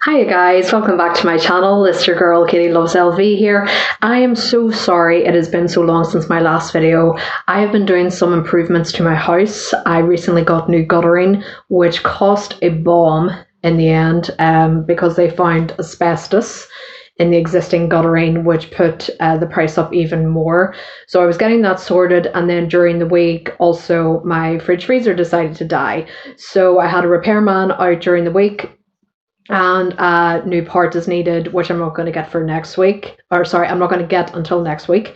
Hi guys, welcome back to my channel. It's your girl Katie Loves LV here. I am so sorry it has been so long since my last video. I have been doing some improvements to my house. I recently got new guttering, which cost a bomb in the end because they found asbestos in the existing guttering, which put the price up even more. So I was getting that sorted, and then during the week also my fridge freezer decided to die. So I had a repairman out during the week, and a new part is needed, which I'm not going to get for next week. Or sorry, I'm not going to get until next week.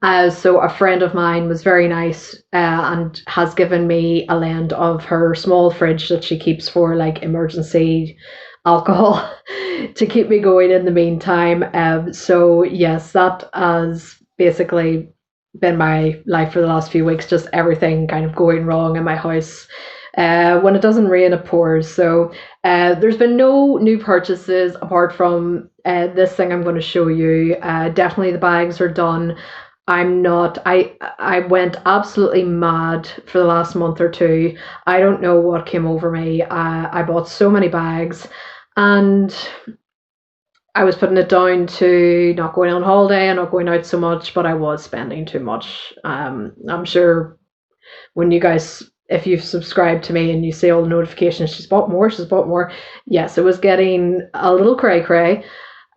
So a friend of mine was very nice and has given me a lend of her small fridge that she keeps for like emergency alcohol to keep me going in the meantime. So yes, that has basically been my life for the last few weeks. Just everything kind of going wrong in my house. When it doesn't rain, it pours. So there's been no new purchases apart from this thing I'm going to show you. Definitely the bags are done. I went absolutely mad for the last month or two. I don't know what came over me. I bought so many bags, and I was putting it down to not going on holiday and not going out so much, but I was spending too much. I'm sure when you guys, if you've subscribed to me and you see all the notifications, she's bought more. Yes, it was getting a little cray cray.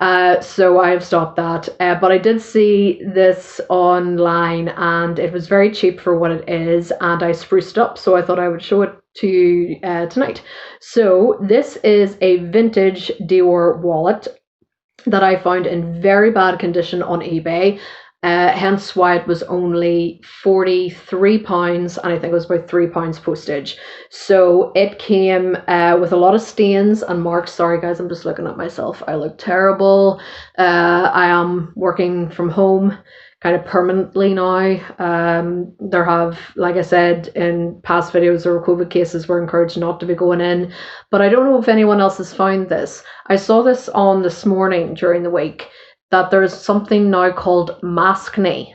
So I have stopped that. But I did see this online and it was very cheap for what it is, and I spruced up, so I thought I would show it to you tonight. So this is a vintage Dior wallet that I found in very bad condition on eBay. Hence why it was only £43, and I think it was about £3 postage. So it came with a lot of stains and marks. Sorry guys, I'm just looking at myself. I look terrible. I am working from home kind of permanently now. There have, like I said in past videos, there were COVID cases, we're encouraged not to be going in. But I don't know if anyone else has found this. I saw this on this morning during the week, that there's something now called maskne,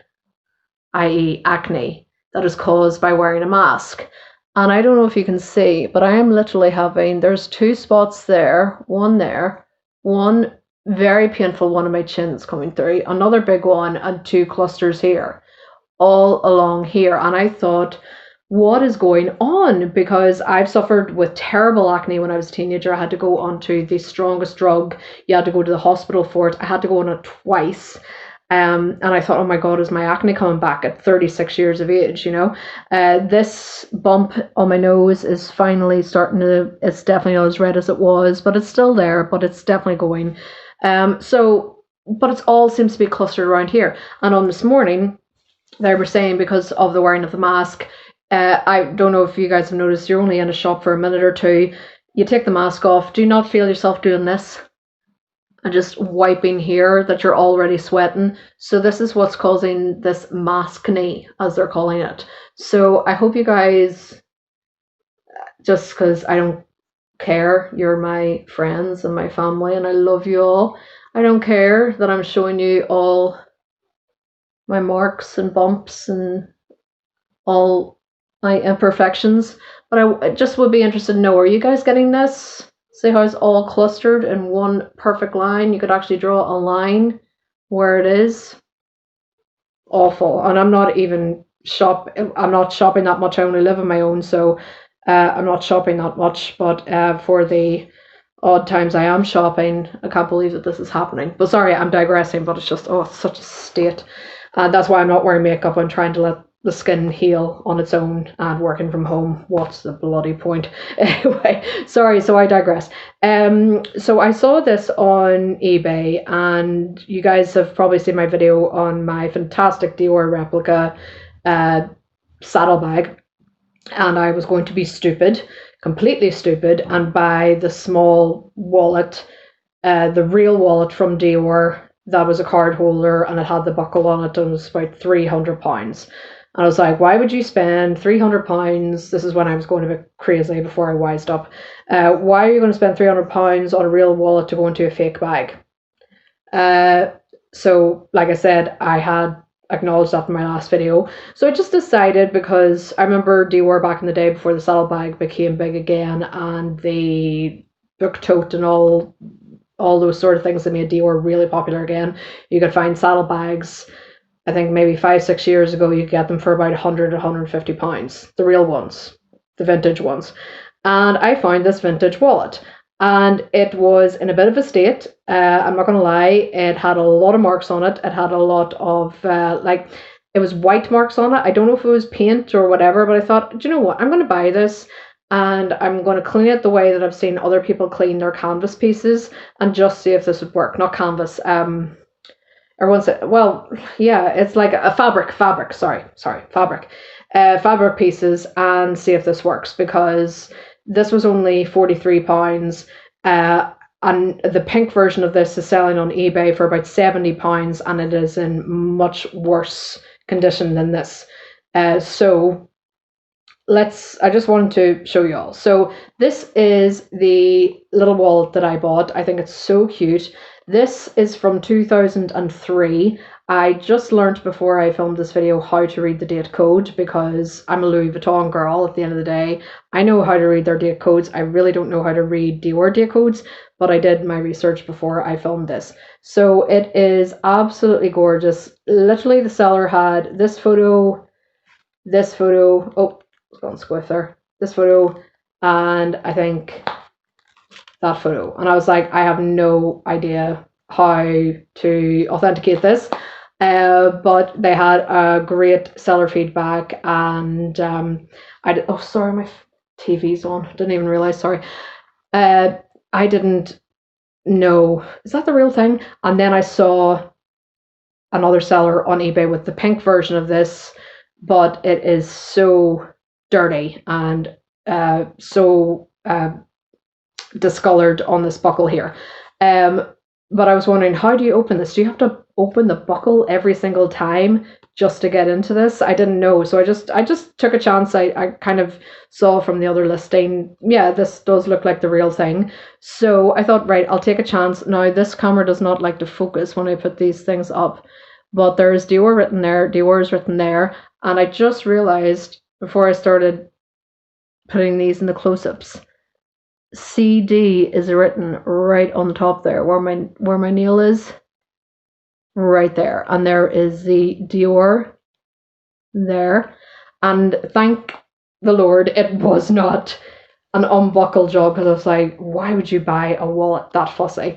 i.e. acne, that is caused by wearing a mask. And I don't know if you can see, but I am literally having, there's two spots there, one very painful one of my chins coming through, another big one, and two clusters here, all along here. And I thought, what is going on? Because I've suffered with terrible acne when I was a teenager. I had to go onto the strongest drug. You had to go to the hospital for it. I had to go on it twice. And I thought, oh my God, is my acne coming back at 36 years of age, you know? This bump on my nose is finally starting to, it's definitely not as red as it was, but it's still there, but it's definitely going. But it all seems to be clustered around here. And on this morning, they were saying because of the wearing of the mask, I don't know if you guys have noticed, you're only in a shop for a minute or two, you take the mask off, do not feel yourself doing this and just wiping here that you're already sweating. So this is what's causing this maskne, as they're calling it. So I hope you guys, just because I don't care, you're my friends and my family and I love you all, I don't care that I'm showing you all my marks and bumps and all my imperfections, but I just would be interested to know, are you guys getting this? See how it's all clustered in one perfect line? You could actually draw a line where it is. Awful. And I'm not shopping that much. I only live on my own, so I'm not shopping that much, but for the odd times I am shopping, I can't believe that this is happening. But sorry, I'm digressing, but it's just, oh, it's such a state. And that's why I'm not wearing makeup. I'm trying to let the skin heal on its own, and working from home, what's the bloody point? Anyway, sorry, so I digress. So I saw this on eBay, and you guys have probably seen my video on my fantastic Dior replica saddle bag, and I was going to be stupid, completely stupid, and buy the small wallet, the real wallet from Dior that was a card holder, and it had the buckle on it, and it was about £300. And I was like, why would you spend £300? This is when I was going a bit crazy before I wised up. Why are you going to spend £300 on a real wallet to go into a fake bag? So, like I said, I had acknowledged that in my last video. So I just decided, because I remember Dior back in the day before the saddle bag became big again, and the book tote and all all those sort of things that made Dior really popular again. You could find saddlebags. I think maybe 5, 6 years ago, you could get them for about 100, £150, the real ones, the vintage ones. And I found this vintage wallet, and it was in a bit of a state. I'm not going to lie, it had a lot of marks on it. It had a lot of like, it was white marks on it. I don't know if it was paint or whatever, but I thought, do you know what? I'm going to buy this and I'm going to clean it the way that I've seen other people clean their canvas pieces and just see if this would work. Not canvas. Everyone said, well, yeah, it's like a fabric, fabric pieces, and see if this works, because this was only £43, and the pink version of this is selling on eBay for about £70, and it is in much worse condition than this. So I just wanted to show you all. So this is the little wallet that I bought. I think it's so cute. This is from 2003. I just learned before I filmed this video how to read the date code, because I'm a Louis Vuitton girl at the end of the day. I know how to read their date codes. I really don't know how to read Dior date codes, but I did my research before I filmed this. So it is absolutely gorgeous. Literally, the seller had this photo, oh, it's gone squiff there, this photo, and I think that photo. And I was like, I have no idea how to authenticate this. But they had a great seller feedback, and oh, sorry, my TV's on. Didn't even realize. Sorry. I didn't know. Is that the real thing? And then I saw another seller on eBay with the pink version of this, but it is so dirty and so discolored on this buckle here. But I was wondering, how do you open this? Do you have to open the buckle every single time just to get into this? I didn't know, so I just took a chance. I kind of saw from the other listing, yeah, this does look like the real thing. So I thought, right, I'll take a chance. Now, this camera does not like to focus when I put these things up, but there's Dior written there, Dior is written there, and I just realized before I started putting these in the close-ups, CD is written right on the top there, where my nail is, right there, and there is the Dior there. And thank the Lord it was not an unbuckle job, because I was like, why would you buy a wallet that fussy,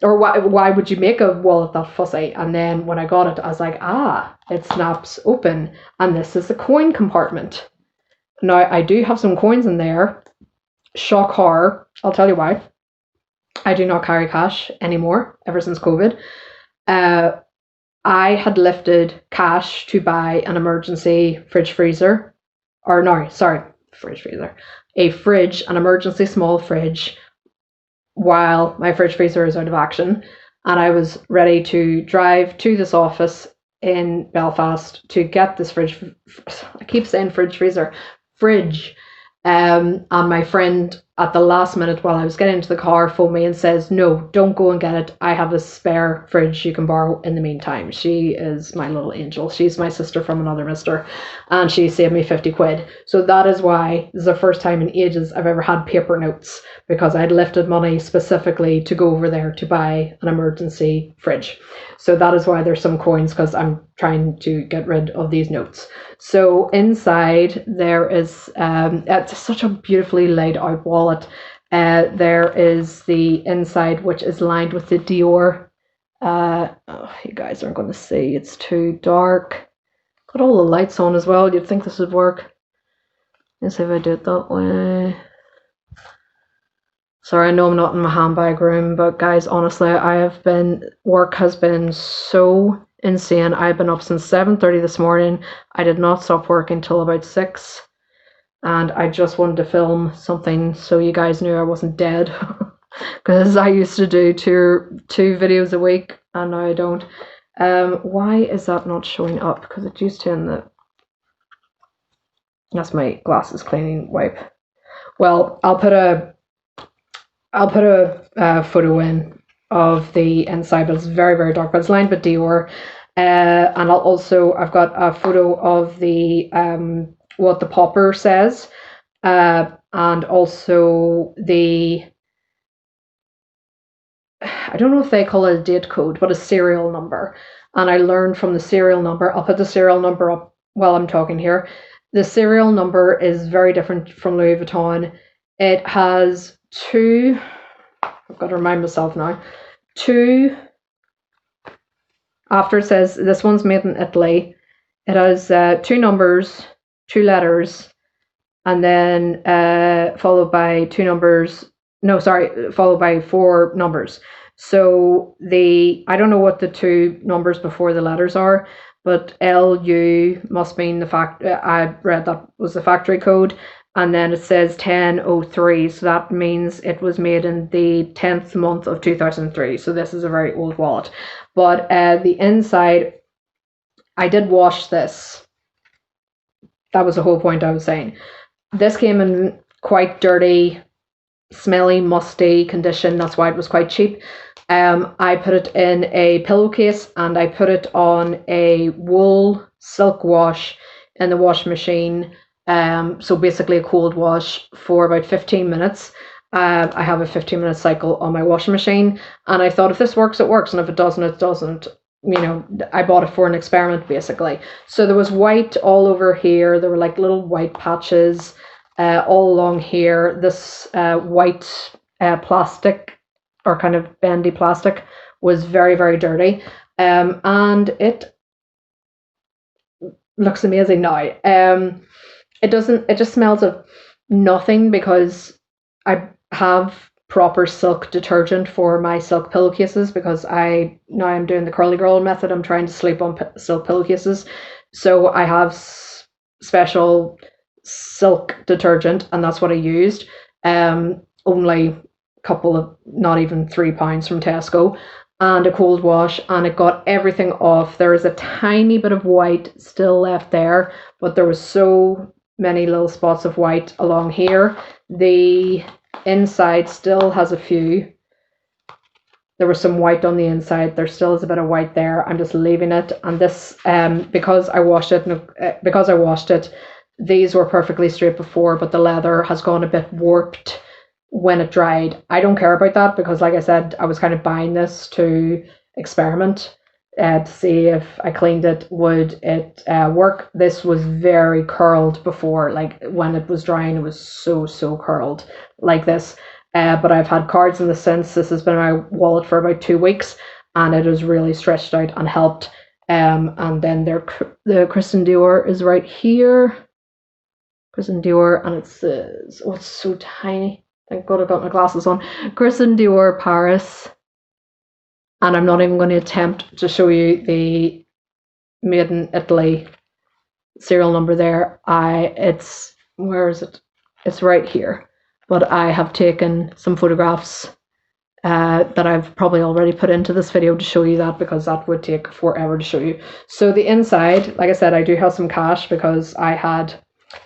or why would you make a wallet that fussy? And then when I got it, I was like, it snaps open, and this is the coin compartment. Now, I do have some coins in there. Shock horror, I'll tell you why. I do not carry cash anymore ever since COVID. I had lifted cash to buy an emergency fridge freezer, or no, sorry, fridge freezer, a fridge, an emergency small fridge, while my fridge freezer is out of action, and I was ready to drive to this office in Belfast to get this fridge. I keep saying fridge freezer, fridge. And my friend at the last minute, while I was getting into the car, phoned me and says, no, don't go and get it. I have a spare fridge you can borrow in the meantime. She is my little angel. She's my sister from another mister, and she saved me 50 quid. So that is why this is the first time in ages I've ever had paper notes, because I'd lifted money specifically to go over there to buy an emergency fridge. So that is why there's some coins, because I'm trying to get rid of these notes. So inside there is, it's such a beautifully laid out wallet. There is the inside, which is lined with the Dior. You guys aren't going to see, it's too dark. Got all the lights on as well. You'd think this would work. Let's see if I do it that way. Sorry, I know I'm not in my handbag room, but guys, honestly, work has been so insane. I've been up since 7:30 this morning. I did not stop working till about 6, and I just wanted to film something so you guys knew I wasn't dead, because I used to do two videos a week, and now I don't. Why is that not showing up? Because it used to in the... That's my glasses cleaning wipe. Well, I'll put a photo in of the inside, but it's very, very dark, but it's lined with Dior. And I've got a photo of the what the popper says, and also the I don't know if they call it a date code, but a serial number. And I learned from the serial number, I'll put the serial number up while I'm talking here. The serial number is very different from Louis Vuitton. It has two, I've got to remind myself now, two, after it says this one's made in Italy, it has two numbers, two letters, and then followed by two numbers. No, sorry, followed by four numbers. So I don't know what the two numbers before the letters are, but LU must mean the fact. I read that was the factory code, and then it says 1003. So that means it was made in the 10th month of 2003. So this is a very old wallet. But the inside, I did wash this. That was the whole point I was saying. This came in quite dirty, smelly, musty condition. That's why it was quite cheap. I put it in a pillowcase and I put it on a wool silk wash in the washing machine. So basically a cold wash for about 15 minutes. I have a 15-minute cycle on my washing machine, and I thought if this works, it works, and if it doesn't, it doesn't. You know, I bought it for an experiment basically. So there was white all over here. There were like little white patches all along here. This white plastic, or kind of bendy plastic, was very, very dirty, and it looks amazing now. It just smells of nothing because I have proper silk detergent for my silk pillowcases, because I'm doing the curly girl method. I'm trying to sleep on silk pillowcases, so I have special silk detergent, and that's what I used. Only a couple of, not even £3 from Tesco, and a cold wash, and it got everything off. There is a tiny bit of white still left there, but there was so many little spots of white along here. The inside still has a few. There was some white on the inside. There still is a bit of white there. I'm just leaving it. And this, because I washed it, these were perfectly straight before, but the leather has gone a bit warped when it dried. I don't care about that, because like I said, I was kind of buying this to experiment to see if I cleaned it, would it work. This was very curled before, like when it was drying, it was so curled like this. But I've had cards in this since. This has been my wallet for about 2 weeks, and it has really stretched out and helped. And then the Christian Dior is right here. Christian Dior, and it says, oh, it's so tiny. Thank God I got my glasses on. Christian Dior Paris. And I'm not even going to attempt to show you the Made in Italy serial number there. Where is it? It's right here. But I have taken some photographs that I've probably already put into this video to show you that, because that would take forever to show you. So the inside, like I said, I do have some cash, because I had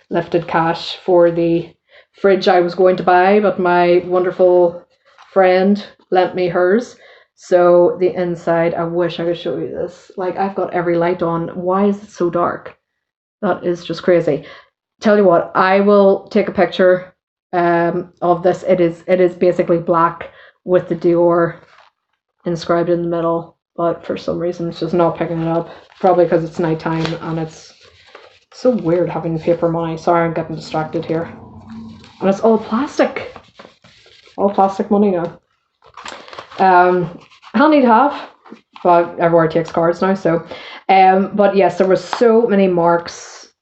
lifted cash for the fridge I was going to buy, but my wonderful friend lent me hers. So the inside, I wish I could show you this. Like, I've got every light on. Why is it so dark? That is just crazy. Tell you what, I will take a picture of this. It is basically black with the Dior inscribed in the middle, but for some reason it's just not picking it up. Probably because it's nighttime, and it's so weird having paper money. Sorry, I'm getting distracted here. And it's all plastic. All plastic money now. Handy to have, but everywhere takes cards now. So, but yes, there were so many marks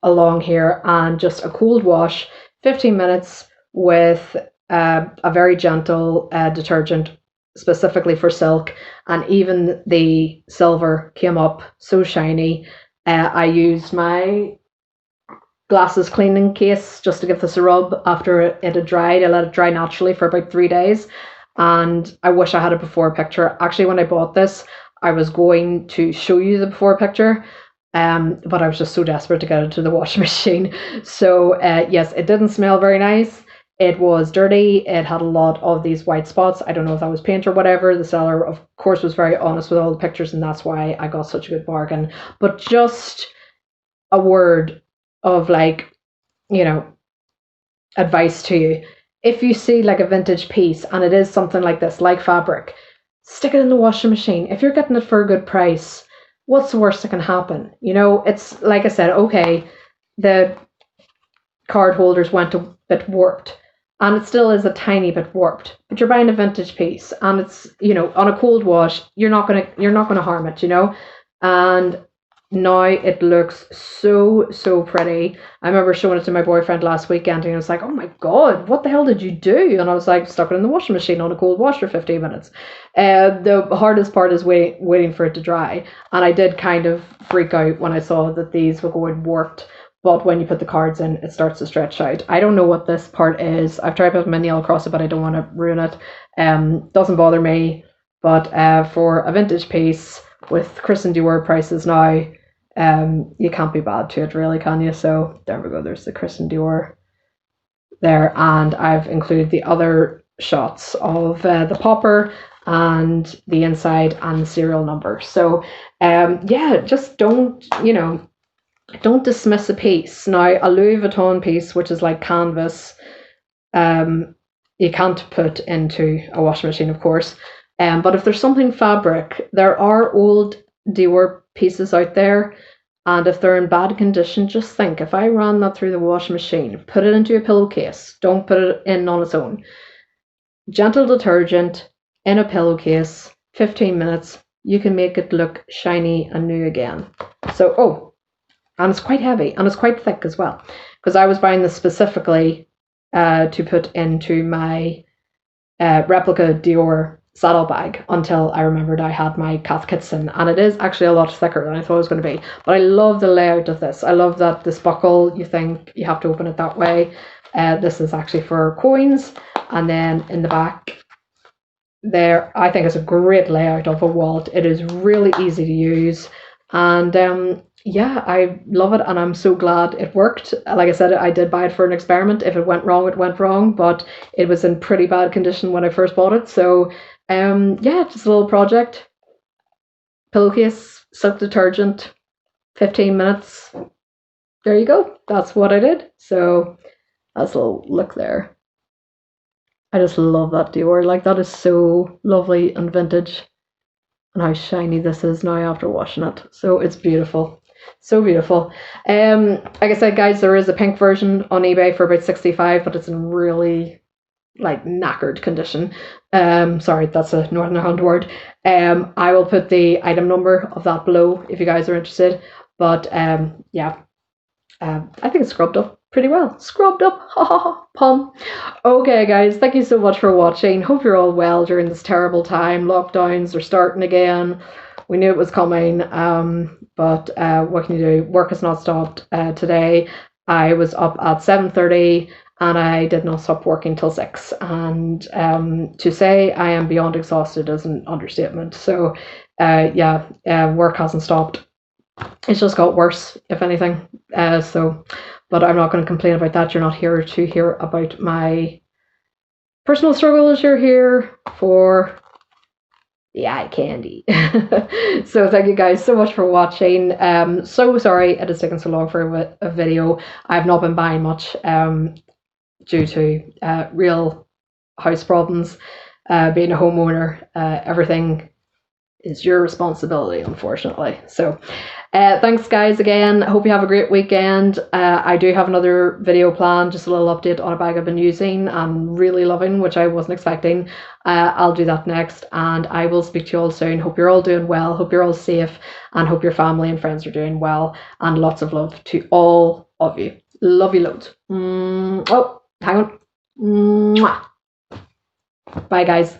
along here, and just a cold wash, 15 minutes with a very gentle detergent specifically for silk, and even the silver came up so shiny. I used my glasses cleaning case just to give this a rub after it had dried. I let it dry naturally for about 3 days. And I wish I had a before picture. Actually, when I bought this, I was going to show you the before picture, but I was just so desperate to get it to the washing machine. So yes, it didn't smell very nice. It was dirty. It had a lot of these white spots. I don't know if that was paint or whatever. The seller, of course, was very honest with all the pictures, and that's why I got such a good bargain. But just a word of, like, you know, advice to you. if you see like a vintage piece and it is something like this, like fabric, stick it in the washing machine. If you're getting it for a good price, what's the worst that can happen? You know, it's like I said, okay, the card holders went a bit warped, and it still is a tiny bit warped, but you're buying a vintage piece and it's, you know, on a cold wash, you're not gonna harm it, you know. And now it looks so pretty. I remember showing it to my boyfriend last weekend and he was like, oh my god, what the hell did you do? And I was like, stuck it in the washing machine on a cold wash for 15 minutes. The hardest part is waiting for it to dry, and I did kind of freak out when I saw that these were going warped. But when you put the cards in, it starts to stretch out. I don't know what this part is. I've tried putting my nail across it, but I don't want to ruin it. Doesn't bother me. But for a vintage piece with Christian Dior prices now, you can't be bad to it, really, can you? So there we go. There's the Christian Dior there, and I've included the other shots of the popper and the inside and the serial number. So yeah, just don't, you know, don't dismiss a piece. Now, a Louis Vuitton piece, which is like canvas, you can't put into a washing machine, of course. But if there's something fabric, there are old Dior pieces out there, and if they're in bad condition, just think, if I ran that through the washing machine, put it into a pillowcase, don't put it in on its own. Gentle detergent in a pillowcase, 15 minutes, you can make it look shiny and new again. So, oh, and it's quite heavy and it's quite thick as well, because I was buying this specifically to put into my replica Dior saddle bag until I remembered I had my Cath Kidston, and it is actually a lot thicker than I thought it was going to be. But I love the layout of this. I love that this buckle, you think you have to open it that way. This is actually for coins, and then in the back there, I think it's a great layout of a wallet. It is really easy to use, and yeah, I love it, and I'm so glad it worked. Like I said, I did buy it for an experiment. If it went wrong, it went wrong, but it was in pretty bad condition when I first bought it. So yeah, just a little project. Pillowcase, silk detergent, 15 minutes. There you go. That's what I did. So that's a little look there. I just love that Dior. Like, that is so lovely and vintage. And how shiny this is now after washing it. So it's beautiful. So beautiful. Like I said, guys, there is a pink version on eBay for about 65, but it's in really like knackered condition. Sorry, that's a Northern Ireland word. I will put the item number of that below if you guys are interested. But yeah, I think it's scrubbed up pretty well. Scrubbed up, ha ha ha, pun. Okay, guys, thank you so much for watching. Hope you're all well during this terrible time. Lockdowns are starting again. We knew it was coming, but what can you do? Work has not stopped. Today I was up at 7:30 and I did not stop working till 6. And to say I am beyond exhausted is an understatement. So yeah, work hasn't stopped. It's just got worse, if anything. But I'm not going to complain about that. You're not here to hear about my personal struggles. You're here for the eye candy. So thank you guys so much for watching. So sorry it has taken so long for a video. I've not been buying much due to real house problems. Being a homeowner, everything is your responsibility, unfortunately. So thanks guys again. Hope you have a great weekend. I do have another video planned, just a little update on a bag I've been using and really loving, which I wasn't expecting. I'll do that next, and I will speak to you all soon. Hope you're all doing well, hope you're all safe, and hope your family and friends are doing well, and lots of love to all of you. Love you loads. Oh, hang on. Mwah. Bye guys.